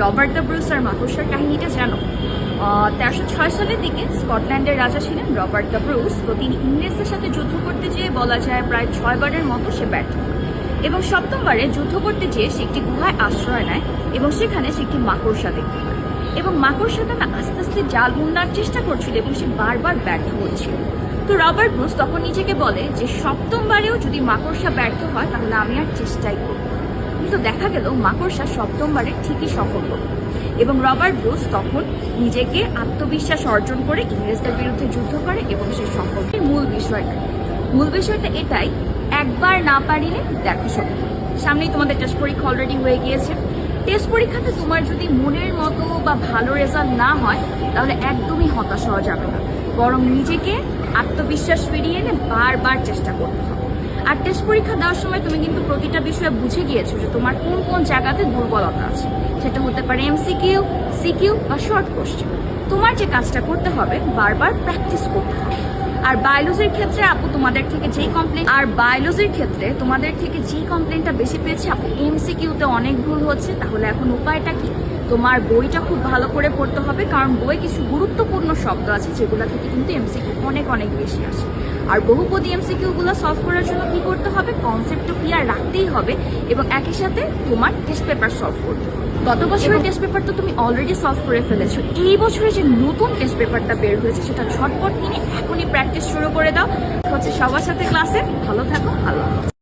Robert the Bruce আর মাকড়সার কাহিনীটা জানো? 1306 সালের দিকে স্কটল্যান্ডের রাজা ছিলেন রবার্ট দ্য ব্রুস। তো তিনি ইংরেজদের সাথে যুদ্ধ করতে যেয়ে বলা যায় প্রায় 6 বারের মতো সে ব্যর্থ হয় এবং 7ম বারে যুদ্ধ করতে যেয়ে সে একটি গুহায় আশ্রয় নেয় এবং সেখানে সে একটি মাকড়সা দেখতে পায় এবং মাকড়সাটা না আস্তে আস্তে জাল বুনবার চেষ্টা করছিল এবং সে বারবার ব্যর্থ হচ্ছিল। তো রবার্ট ব্রুস তখন নিজেকে বলে যে 7ম বারেও যদি মাকড়সা ব্যর্থ হয় তাহলে আমি আর চেষ্টাই করব। কিন্তু দেখা গেল মাকড়সা 7ম বারে ঠিকই সফল হলো এবং রবার্ট ব্রুস তখন নিজেকে আত্মবিশ্বাস অর্জন করে ইংরেজদের বিরুদ্ধে যুদ্ধ করে এবং সে সফল। মূল বিষয়টা এটাই, একবার না পারিলে দেখো সব। সামনেই তোমাদের টেস্ট পরীক্ষা অলরেডি হয়ে গিয়েছে। টেস্ট পরীক্ষাতে তোমার যদি মনের মতো বা ভালো রেজাল্ট না হয় তাহলে একদমই হতাশ হওয়া যাবে না, বরং নিজেকে আত্মবিশ্বাস ফিরিয়ে এনে বারবার চেষ্টা করতে হবে। আর টেস্ট পরীক্ষা দেওয়ার সময় তুমি কিন্তু প্রতিটা বিষয়ে বুঝে গিয়েছো যে তোমার কোন কোন জায়গাতে দুর্বলতা আছে। সেটা হতে পারে এমসিকিউ, সিকিউ বা শর্ট কোশ্চেন। তোমার যে কাজটা করতে হবে বারবার প্র্যাকটিস করতে হবে। আর বায়োলজির ক্ষেত্রে আপু তোমাদের থেকে যেই কমপ্লেনটা বেশি পেয়েছে আপু এমসিকিউতে অনেক ভুল হচ্ছে। তাহলে এখন উপায়টা কি? তোমার বইটা খুব ভালো করে পড়তে হবে, কারণ বই কিছু গুরুত্বপূর্ণ শব্দ আছে যেগুলো থেকে কিন্তু এমসিকিউ অনেক অনেক বেশি আসে। আর বহুপদী এমসিকিউ গুলো সলভ করার জন্য কি করতে হবে? কনসেপ্ট তো ক্লিয়ার রাখতেই হবে এবং একই সাথে তোমার টেস্ট পেপার সলভ করতে হবে। গত বছরের টেস্ট পেপার তো তুমি অলরেডি সলভ করে ফেলেছো। এই বছরে যে নতুন টেস্ট পেপারটা বের হয়েছে সেটা ঝটপট নিয়ে এখনই প্র্যাকটিস শুরু করে দাও। হচ্ছে সবার সাথে ক্লাসে ভালো থাকো। আল্লাহ।